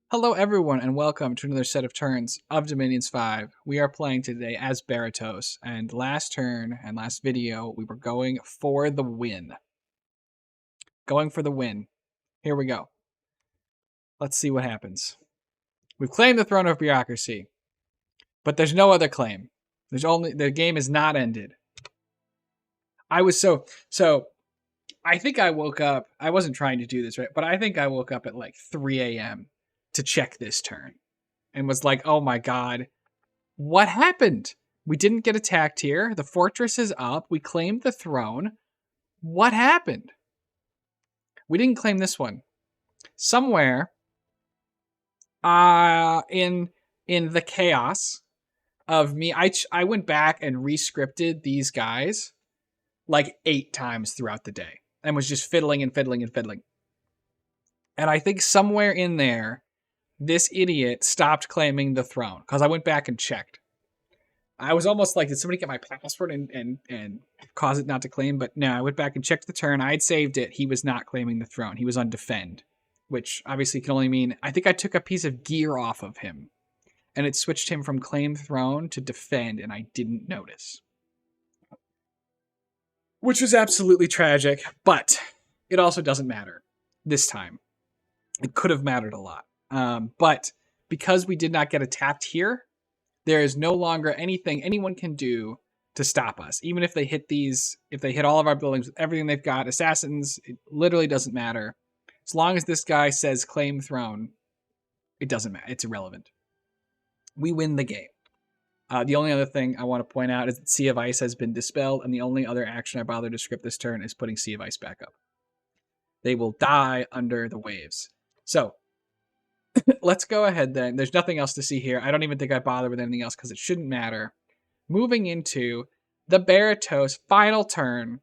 Hello everyone and welcome to another set of turns of Dominions 5. We are playing today as Berytos, and last turn and last video we were going for the win. Going for the win. Here we go. Let's see what happens. We've claimed the throne of bureaucracy, but there's no other claim. The game is not ended. I think I woke up, I wasn't trying to do this, right? But I think I woke up at like 3 a.m. to check this turn and was like, oh my god, what happened? We didn't get attacked here. The fortress is up. We claimed the throne. What happened? We didn't claim this one. Somewhere in the chaos of me, I went back and re-scripted these guys like 8 times throughout the day and was just fiddling and fiddling and fiddling. And I think somewhere in there, this idiot stopped claiming the throne because I went back and checked. I was almost like, did somebody get my password and cause it not to claim? But no, I went back and checked the turn. I had saved it. He was not claiming the throne. He was on defend, which obviously can only mean, I think I took a piece of gear off of him and it switched him from claim throne to defend, and I didn't notice. Which was absolutely tragic, but it also doesn't matter this time. It could have mattered a lot. But because we did not get attacked here, there is no longer anything anyone can do to stop us. Even if they hit if they hit all of our buildings with everything they've got, assassins, it literally doesn't matter. As long as this guy says claim throne, it doesn't matter. It's irrelevant. We win the game. The only other thing I want to point out is that Sea of Ice has been dispelled, and the only other action I bothered to script this turn is putting Sea of Ice back up. They will die under the waves. So, let's go ahead then. There's nothing else to see here. I don't even think I bother with anything else because it shouldn't matter. Moving into the Berytos final turn,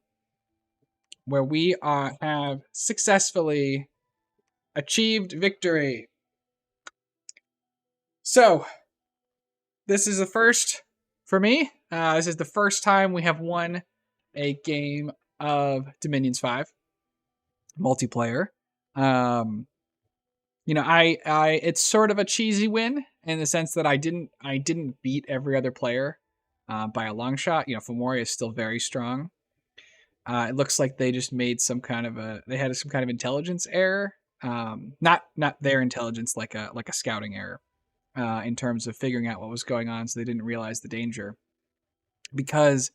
where we have successfully achieved victory. So, this is the first for me. This is the first time we have won a game of Dominions 5 multiplayer. You know, it's sort of a cheesy win in the sense that I didn't beat every other player by a long shot. You know, Femoria is still very strong. It looks like they just made some kind of intelligence error. Not their intelligence, like a scouting error, in terms of figuring out what was going on, so they didn't realize the danger. Because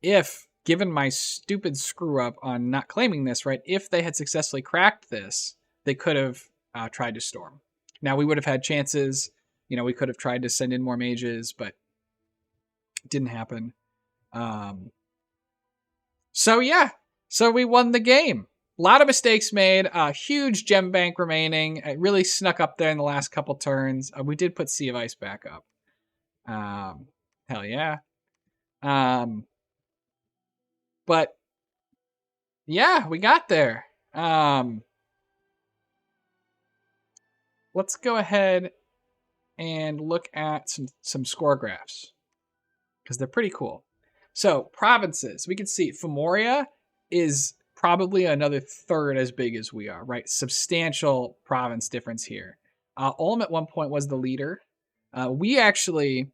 if, given my stupid screw up on not claiming this, right, if they had successfully cracked this, they could have tried to storm. Now, we would have had chances. You know, we could have tried to send in more mages, but it didn't happen. So, yeah. So, we won the game. A lot of mistakes made. Huge gem bank remaining. It really snuck up there in the last couple turns. We did put Sea of Ice back up. Hell yeah. But, yeah, we got there. Let's go ahead and look at some score graphs, because they're pretty cool. So, provinces. We can see Femoria is probably another third as big as we are, right? Substantial province difference here. Ulm at one point was the leader. We actually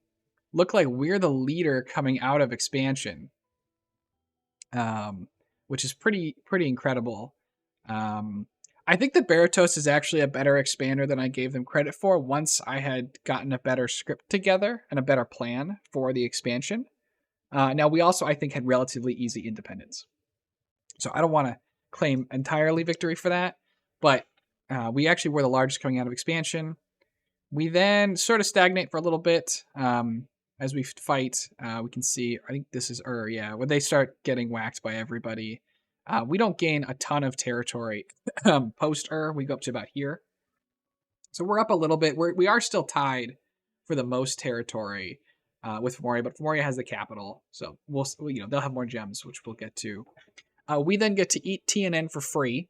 look like we're the leader coming out of expansion, which is pretty incredible. I think that Berytos is actually a better expander than I gave them credit for once I had gotten a better script together and a better plan for the expansion. Now, we also, I think, had relatively easy independence. So I don't want to claim entirely victory for that, but we actually were the largest coming out of expansion. We then sort of stagnate for a little bit as we fight. We can see, I think this is yeah, when they start getting whacked by everybody. We don't gain a ton of territory post we go up to about here. So we're up a little bit. We are still tied for the most territory with Femoria, but Femoria has the capital, so they'll have more gems, which we'll get to. We then get to eat TNN for free.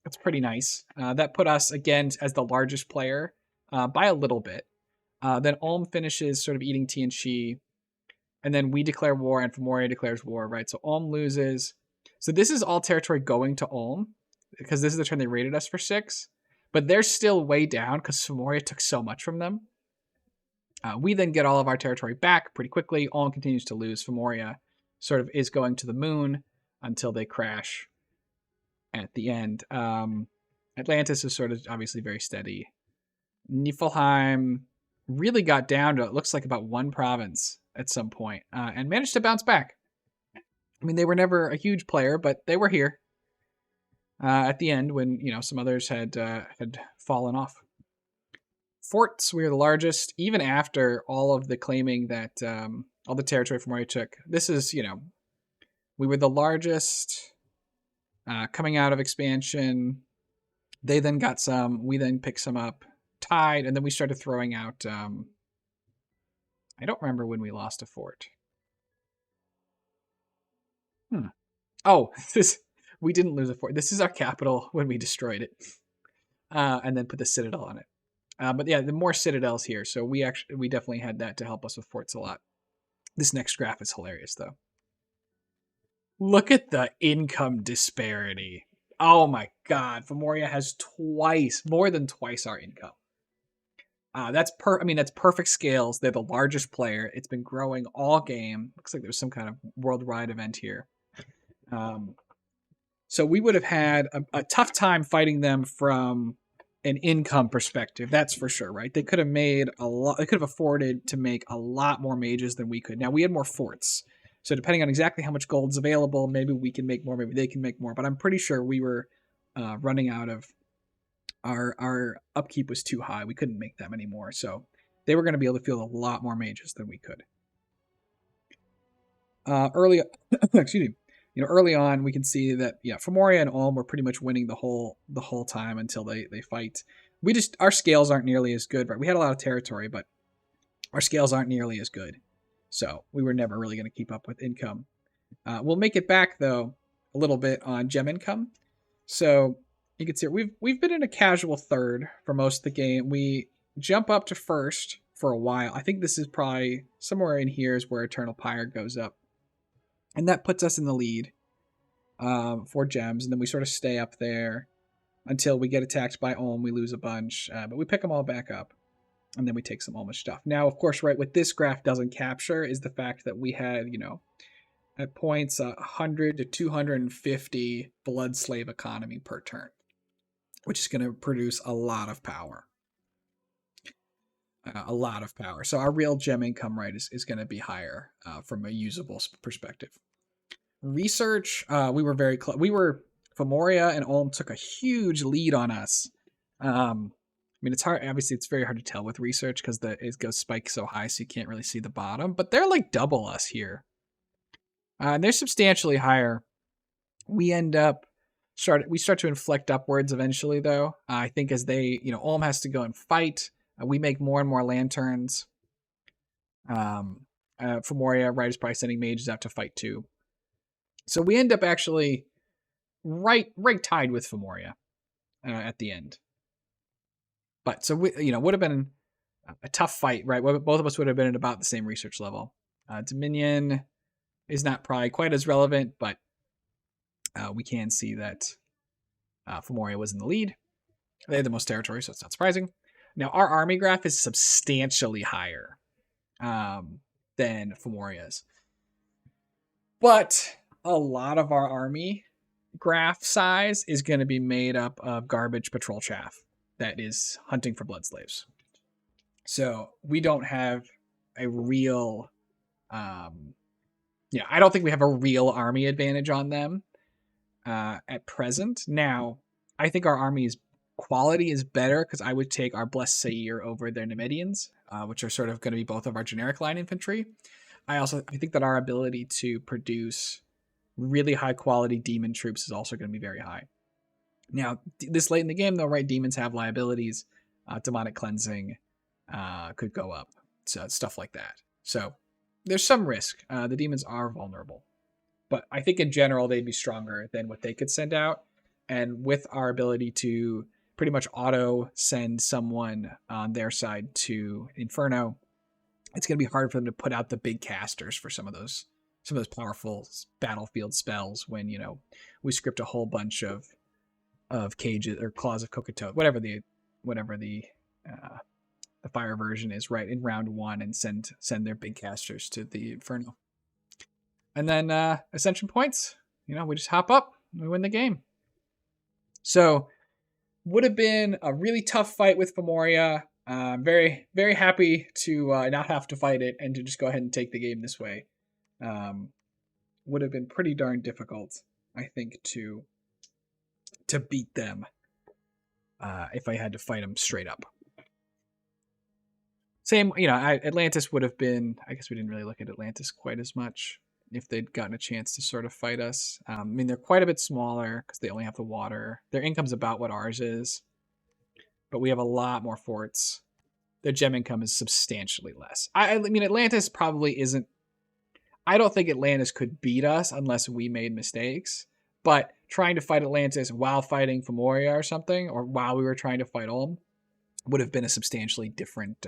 That's pretty nice. That put us again as the largest player by a little bit. Then Ulm finishes sort of eating TNC, and then we declare war, and Femoria declares war, right? So Ulm loses. So this is all territory going to Ulm, because this is the turn they rated us for 6. But they're still way down because Femoria took so much from them. We then get all of our territory back pretty quickly. Ulm continues to lose. Femoria sort of is going to the moon until they crash at the end. Atlantis is sort of obviously very steady. Niflheim really got down to, it looks like, about one province at some point, and managed to bounce back. I mean, they were never a huge player, but they were here at the end when, you know, some others had fallen off. Forts, we were the largest, even after all of the claiming that all the territory from where I took. This is, you know, we were the largest coming out of expansion. They then got some. We then picked some up, tied, and then we started throwing out. I don't remember when we lost a fort. Oh, we didn't lose a fort. This is our capital when we destroyed it, and then put the citadel on it. But yeah, the more citadels here, so we definitely had that to help us with forts a lot. This next graph is hilarious, though. Look at the income disparity. Oh my god, Femoria has more than twice our income. That's perfect scales. They're the largest player. It's been growing all game. Looks like there's some kind of worldwide event here. So we would have had a tough time fighting them from an income perspective, that's for sure, right? They could have made a lot. They could have afforded to make a lot more mages than we could. Now we had more forts, so depending on exactly how much gold's available, maybe we can make more, maybe they can make more. But I'm pretty sure we were running out of our upkeep was too high. We couldn't make that many more, so they were going to be able to field a lot more mages than we could. Early, excuse me. You know, early on, we can see that Femoria and Ulm were pretty much winning the whole time until they fight. Our scales aren't nearly as good, right? We had a lot of territory, but our scales aren't nearly as good, so we were never really going to keep up with income. We'll make it back though a little bit on gem income. So you can see we've been in a casual third for most of the game. We jump up to first for a while. I think this is probably somewhere in here is where Eternal Pyre goes up. And that puts us in the lead for gems. And then we sort of stay up there until we get attacked by Ulm. We lose a bunch, but we pick them all back up. And then we take some Ulmish stuff. Now, of course, right, what this graph doesn't capture is the fact that we had, at points 100 to 250 blood slave economy per turn, which is going to produce a lot of power. So our real gem income, right, is going to be higher from a usable perspective. Research, we were very close. Femoria and Ulm took a huge lead on us. I mean, it's hard. Obviously, it's very hard to tell with research because it goes spike so high, so you can't really see the bottom. But they're like double us here. And they're substantially higher. We start to inflect upwards eventually, though. I think as Ulm has to go and fight. We make more and more lanterns. Femoria, right, is probably sending mages out to fight too. So we end up actually right tied with Femoria at the end. But so would have been a tough fight, right? Both of us would have been at about the same research level. Dominion is not probably quite as relevant, but we can see that Femoria was in the lead. They had the most territory, so it's not surprising. Now, our army graph is substantially higher than Femoria's. But a lot of our army graph size is going to be made up of garbage patrol chaff that is hunting for blood slaves. So we don't have a real... I don't think we have a real army advantage on them at present. Now, I think our army's quality is better because I would take our Blessed Seir over their Numidians, which are sort of going to be both of our generic line infantry. I think that our ability to produce really high quality demon troops is also going to be very high. Now, this late in the game, though, right, demons have liabilities. Demonic cleansing could go up, so stuff like that. So there's some risk. The demons are vulnerable, but I think in general they'd be stronger than what they could send out. And with our ability to pretty much auto send someone on their side to Inferno, it's going to be hard for them to put out the big casters for some of those powerful battlefield spells when we script a whole bunch of cages or claws of Kokoto, whatever the uh, the fire version is, right, in round 1, and send their big casters to the Inferno. And then Ascension points, we just hop up, and we win the game. So would have been a really tough fight with Femoria. Very, very happy to not have to fight it and to just go ahead and take the game this way. Would have been pretty darn difficult, I think, to beat them if I had to fight them straight up. Same, Atlantis would have been, I guess we didn't really look at Atlantis quite as much if they'd gotten a chance to sort of fight us. I mean, they're quite a bit smaller because they only have the water. Their income's about what ours is, but we have a lot more forts. Their gem income is substantially less. I mean, Atlantis probably isn't. I don't think Atlantis could beat us unless we made mistakes. But trying to fight Atlantis while fighting Femoria or something, or while we were trying to fight Ulm, would have been a substantially different,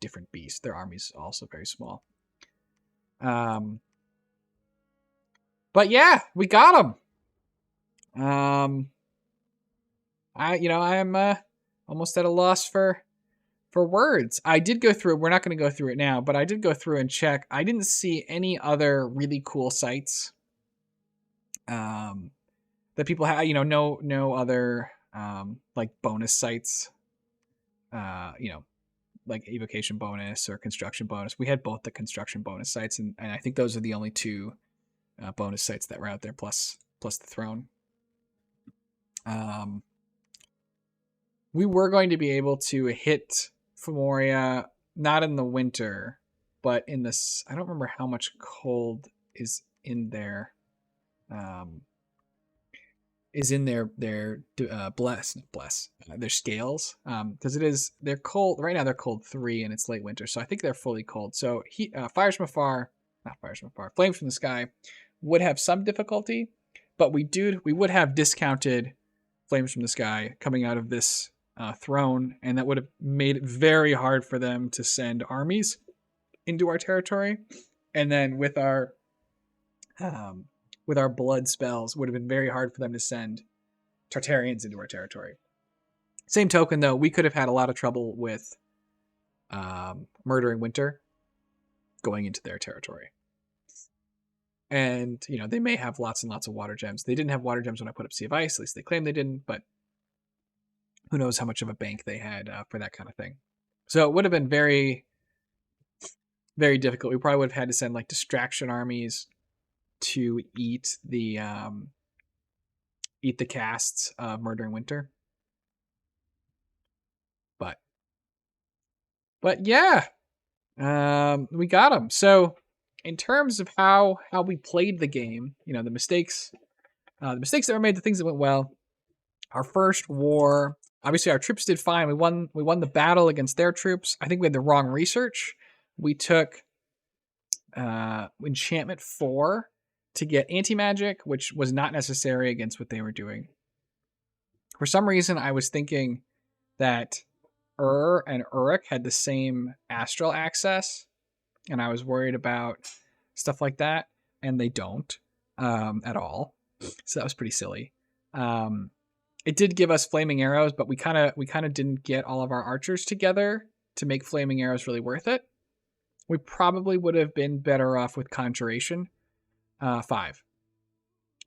different beast. Their army's also very small. But yeah, we got them. I'm almost at a loss for words. I did go through. We're not going to go through it now, but I did go through and check. I didn't see any other really cool sites. That people have. No other like bonus sites. Like evocation bonus or construction bonus. We had both the construction bonus sites, and I think those are the only two bonus sites that were out there, plus the throne. We were going to be able to hit Femoria, not in the winter, but in this. I don't remember how much cold is in there. Is in their their scales, because they're cold right now. They're cold 3 and it's late winter, so I think they're fully cold. So flames from the sky would have some difficulty, but we would have discounted flames from the sky coming out of this throne, and that would have made it very hard for them to send armies into our territory. And then with our blood spells, would have been very hard for them to send Tartarians into our territory. Same token, though, we could have had a lot of trouble with Murdering Winter going into their territory. And, they may have lots and lots of water gems. They didn't have water gems when I put up Sea of Ice. At least they claimed they didn't, but who knows how much of a bank they had for that kind of thing. So it would have been very, very difficult. We probably would have had to send, like, distraction armies to eat the casts of Murdering Winter. But yeah, we got them. So in terms of how we played the game, the mistakes that were made, the things that went well. Our first war, obviously our troops did fine. We won the battle against their troops. I think we had the wrong research. We took enchantment 4 to get anti-magic, which was not necessary against what they were doing. For some reason, I was thinking that and Uruk had the same astral access, and I was worried about stuff like that, and they don't at all. So that was pretty silly. It did give us flaming arrows, but we kind of didn't get all of our archers together to make flaming arrows really worth it. We probably would have been better off with Conjuration 5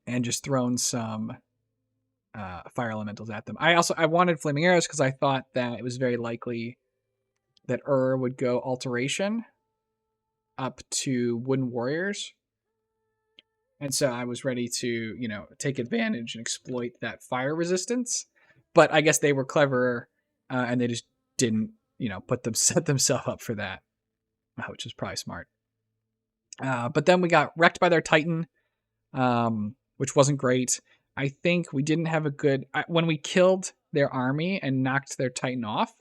and just thrown some fire elementals at them. I wanted flaming arrows because I thought that it was very likely that would go alteration up to wooden warriors, and so I was ready to take advantage and exploit that fire resistance. But I guess they were cleverer, and they just didn't set themselves up for that, which is probably smart. But then we got wrecked by their Titan, which wasn't great. I think we didn't have a good... when we killed their army and knocked their Titan off,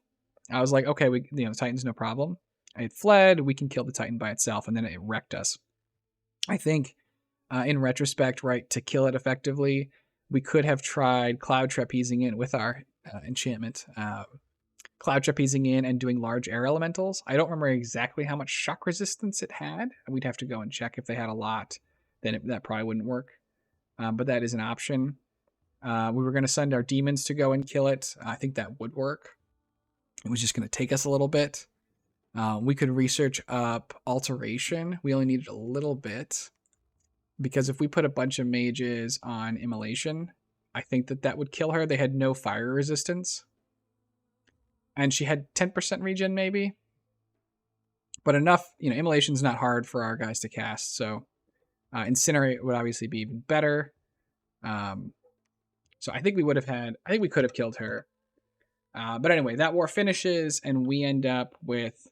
I was like, okay, the Titan's no problem. I had fled, we can kill the Titan by itself, and then it wrecked us. I think, in retrospect, right, to kill it effectively, we could have tried Cloud Trapezing in with our enchantment. Cloud Trapezing in and doing large air elementals. I don't remember exactly how much shock resistance it had. We'd have to go and check. If they had a lot, then that probably wouldn't work. But that is an option. We were going to send our demons to go and kill it. I think that would work. It was just going to take us a little bit. We could research up alteration. We only needed a little bit. Because if we put a bunch of mages on immolation, I think that would kill her. They had no fire resistance. And she had 10% regen maybe. But enough, immolation's not hard for our guys to cast. So incinerate would obviously be even better. So I think we could have killed her. But anyway, that war finishes and we end up with,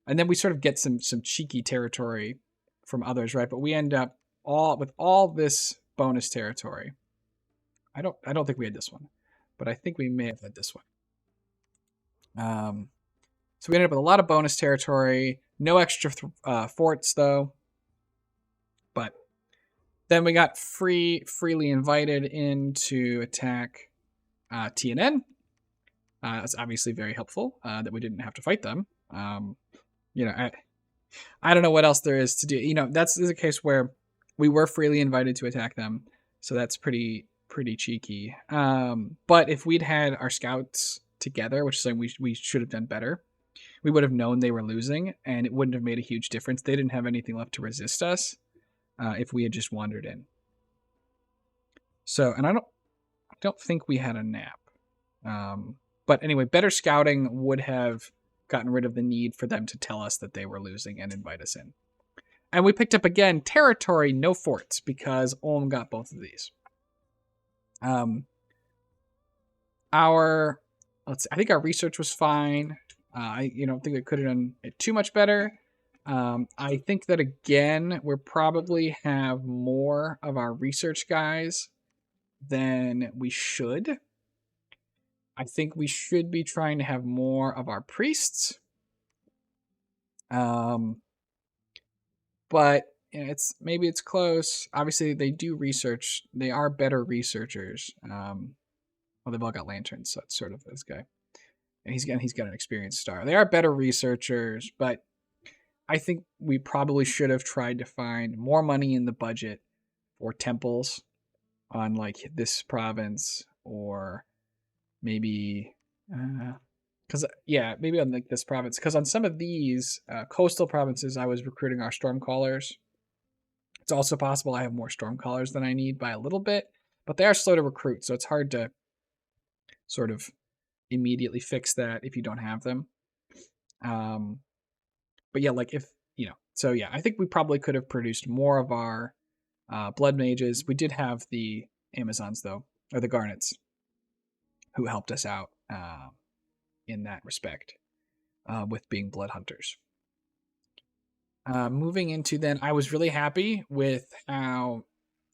and then we sort of get some cheeky territory from others, right? But we end up with all this bonus territory. I don't think we had this one, but I think we may have had this one. So we ended up with a lot of bonus territory, no extra forts though. But then we got freely invited in to attack TNN. That's obviously very helpful that we didn't have to fight them. I don't know what else there is to do. This is a case where we were freely invited to attack them, so that's pretty cheeky. But if we'd had our scouts together, which is something we should have done better, we would have known they were losing, and it wouldn't have made a huge difference. They didn't have anything left to resist us if we had just wandered in. So, and I don't think we had a nap. But anyway, better scouting would have gotten rid of the need for them to tell us that they were losing and invite us in. And we picked up, again, territory, no forts, because Ulm got both of these. I think our research was fine. I don't think we could have done it too much better. I think that, again, we probably have more of our research guys than we should. I think we should be trying to have more of our priests. But maybe it's close. Obviously, they do research. They are better researchers. Well, they've all got lanterns, so it's sort of this guy. And he's got an experienced star. They are better researchers, but I think we probably should have tried to find more money in the budget for temples on like this province, or maybe maybe on like this province, because on some of these coastal provinces I was recruiting our stormcallers. It's also possible I have more stormcallers than I need by a little bit, but they are slow to recruit, so it's hard to sort of immediately fix that if you don't have them. But yeah, like I think we probably could have produced more of our blood mages. We did have the Amazons though, or the Garnets, who helped us out in that respect with being blood hunters. Moving into then, I was really happy with how,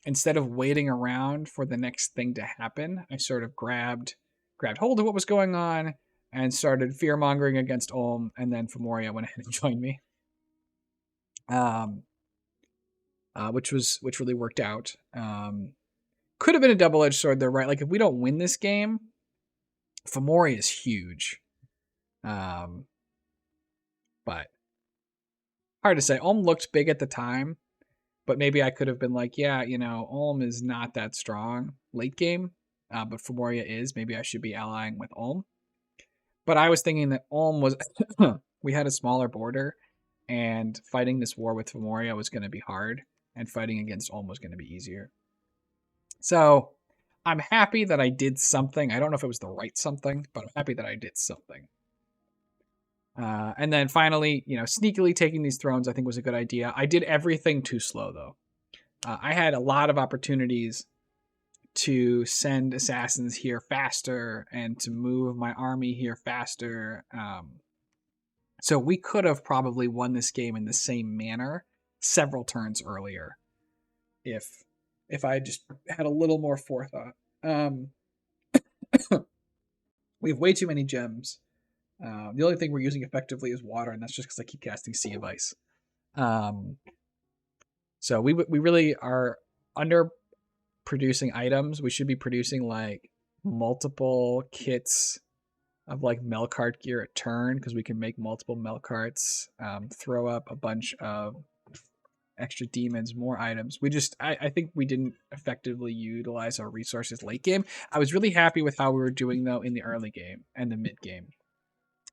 instead of waiting around for the next thing to happen, I sort of grabbed hold of what was going on and started fear-mongering against Ulm, and then Femoria went ahead and joined me. Which really worked out. Could have been a double-edged sword though, right? Like if we don't win this game, Femoria is huge. But hard to say. Ulm looked big at the time, but maybe I could have been like, yeah, Ulm is not that strong late game, but Femoria is. Maybe I should be allying with Ulm. But I was thinking that Ulm was, we had a smaller border, and fighting this war with Femoria was going to be hard, and fighting against Ulm was going to be easier. So I'm happy that I did something. I don't know if it was the right something, but I'm happy that I did something. And then finally, sneakily taking these thrones, I think was a good idea. I did everything too slow, though. I had a lot of opportunities to send assassins here faster and to move my army here faster. So we could have probably won this game in the same manner several turns earlier if I just had a little more forethought. We have way too many gems. The only thing we're using effectively is water, and that's just because I keep casting Sea of Ice. So we really are under producing items. We should be producing like multiple kits of like Melkart gear a turn, because we can make multiple Melkarts, throw up a bunch of extra demons, more items. I think we didn't effectively utilize our resources late game. I was really happy with how we were doing though in the early game and the mid game.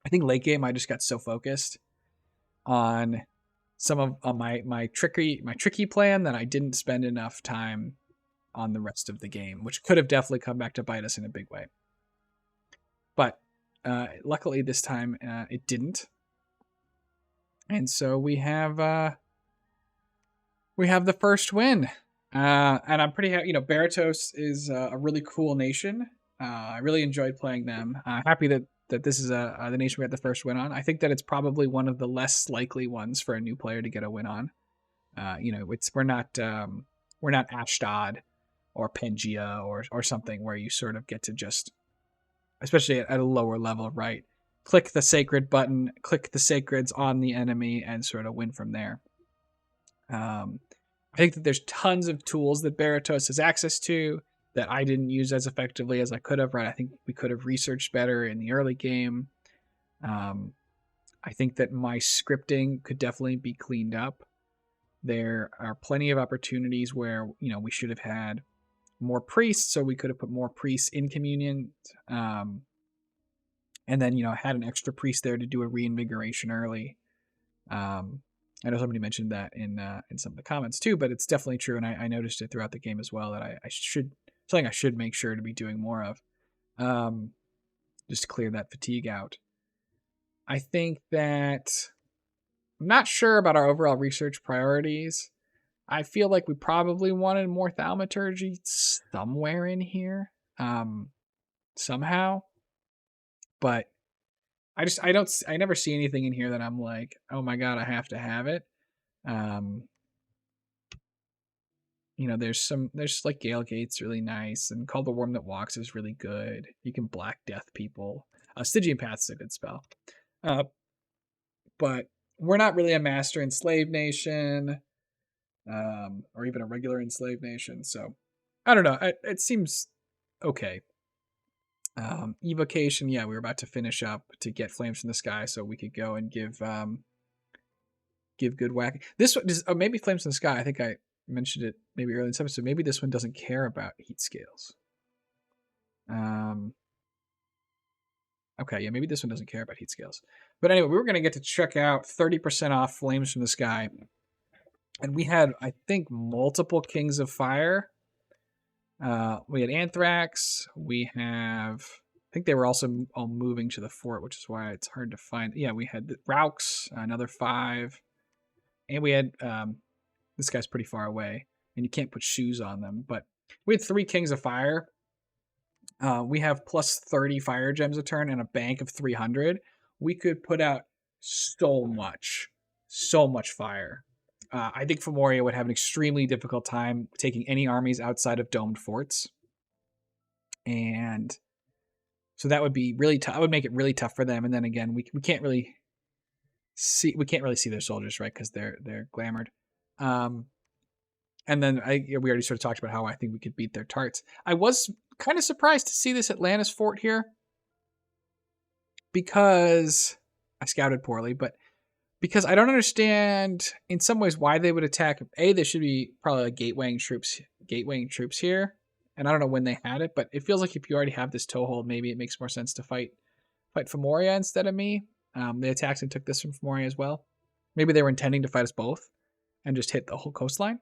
I think late game I just got so focused on some of my tricky plan that I didn't spend enough time on the rest of the game, which could have definitely come back to bite us in a big way. But luckily this time it didn't, and so we have the first win. And I'm pretty happy. Berytos is a really cool nation. I really enjoyed playing them. Happy that this is the nation we had the first win on. I think that it's probably one of the less likely ones for a new player to get a win on. We're not Ashdod or Pangea or something where you sort of get to just, especially at a lower level, right? Click the sacred button, click the sacreds on the enemy, and sort of win from there. I think that there's tons of tools that Berytos has access to that I didn't use as effectively as I could have, right? I think we could have researched better in the early game. I think that my scripting could definitely be cleaned up. There are plenty of opportunities where, we should have had more priests, so we could have put more priests in communion. And then, had an extra priest there to do a reinvigoration early. I know somebody mentioned that in some of the comments too, but it's definitely true, and I noticed it throughout the game as well that I should make sure to be doing more of, just to clear that fatigue out. I think that I'm not sure about our overall research priorities. I feel like we probably wanted more thaumaturgy somewhere in here, somehow, but I never see anything in here that I'm like, oh my god, I have to have it. There's like Gale Gate's really nice, and Call the Worm That Walks is really good. You can Black Death people. Stygian Path's a good spell. But we're not really a master enslaved nation, or even a regular enslaved nation, so I don't know. It seems okay. Evocation, yeah, we were about to finish up to get Flames from the Sky so we could go and give good whack. This one, maybe Flames from the Sky, I think I mentioned it maybe earlier in this episode. Maybe this one doesn't care about heat scales. Okay, yeah, maybe this one doesn't care about heat scales. But anyway, we were going to get to check out 30% off Flames from the Sky. And we had, I think, multiple Kings of Fire. We had Anthrax. We have, I think they were also all moving to the fort, which is why it's hard to find. Yeah, we had the Raux, another 5. And we had, this guy's pretty far away, and you can't put shoes on them. But we had 3 Kings of Fire. We have plus 30 fire gems a turn and a bank of 300. We could put out so much fire. I think Femoria would have an extremely difficult time taking any armies outside of domed forts. And so that would be really tough. I would make it really tough for them. And then again, we can't really see their soldiers, right? Because they're glamored. And then we already sort of talked about how I think we could beat their tarts. I was kind of surprised to see this Atlantis fort here because I scouted poorly, but because I don't understand in some ways why they would attack. There should be probably like gatewaying troops here, and I don't know when they had it, but it feels like if you already have this toehold, maybe it makes more sense to fight Femoria instead of me. They attacked and took this from Femoria as well. Maybe they were intending to fight us both and just hit the whole coastline.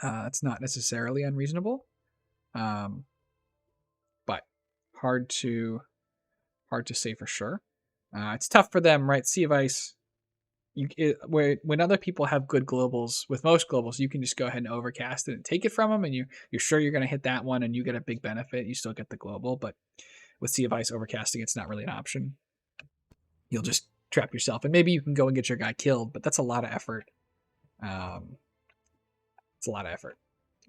It's not necessarily unreasonable, but hard to say for sure. It's tough for them, right? Sea of Ice. When other people have good globals, with most globals, you can just go ahead and overcast it and take it from them, and you're sure you're going to hit that one, and you get a big benefit. You still get the global, but with Sea of Ice overcasting, it's not really an option. You'll just trap yourself, and maybe you can go and get your guy killed, but that's a lot of effort. It's a lot of effort,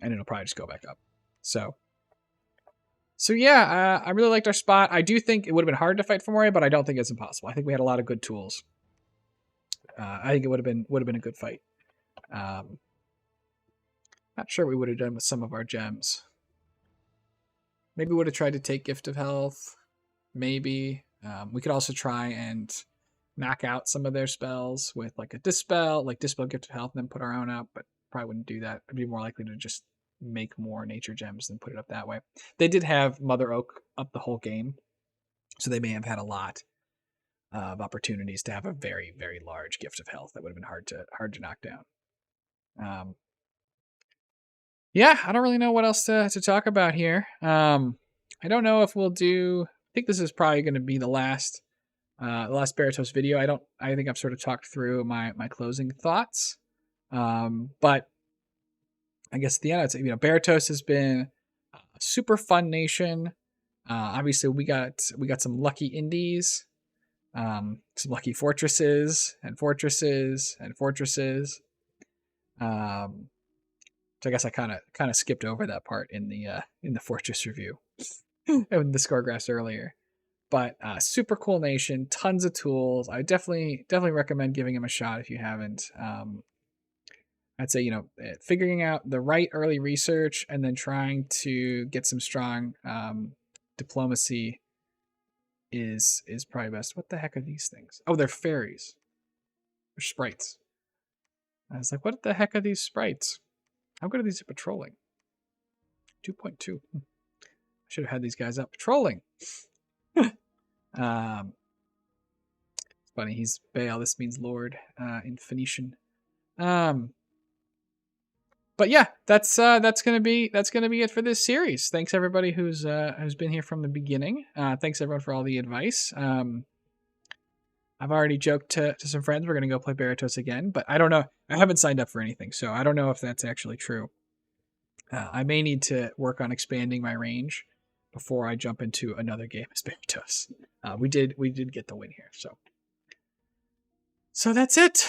and it'll probably just go back up. So yeah, I really liked our spot. I do think it would have been hard to fight Femoria, but I don't think it's impossible. I think we had a lot of good tools. I think it would have been a good fight. Not sure what we would have done with some of our gems. Maybe we would have tried to take Gift of Health. Maybe we could also try and knock out some of their spells with like a Dispel, like Dispel Gift of Health, and then put our own up, but probably wouldn't do that. I'd be more likely to just make more nature gems than put it up that way. They did have Mother Oak up the whole game, so they may have had a lot of opportunities to have a very, very large Gift of Health that would have been hard to knock down. Yeah, I don't really know what else to talk about here. I don't know if we'll do. I think this is probably going to be the last Berytos video. I think I've sort of talked through my closing thoughts. But I guess at the end, I'd say, Berytos has been a super fun nation. Obviously, we got some lucky indies, some lucky fortresses and fortresses and fortresses. So I guess I kind of skipped over that part in the fortress review and the score graphs earlier. But super cool nation, tons of tools. I definitely recommend giving him a shot if you haven't. I'd say figuring out the right early research and then trying to get some strong diplomacy is probably best. What the heck are these things? Oh, they're fairies. They're sprites. I was like, what the heck are these sprites? How good are these at patrolling? 2.2. I should have had these guys out patrolling. It's funny, he's Baal. This means Lord in Phoenician. But yeah, that's gonna be it for this series. Thanks everybody who's been here from the beginning. Thanks everyone for all the advice. I've already joked to some friends we're gonna go play Berytos again, but I don't know. I haven't signed up for anything, so I don't know if that's actually true. I may need to work on expanding my range before I jump into another game as Berytos. We did get the win here, so that's it.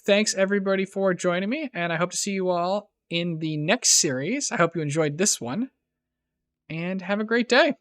Thanks everybody for joining me, and I hope to see you all in the next series. I hope you enjoyed this one, and have a great day.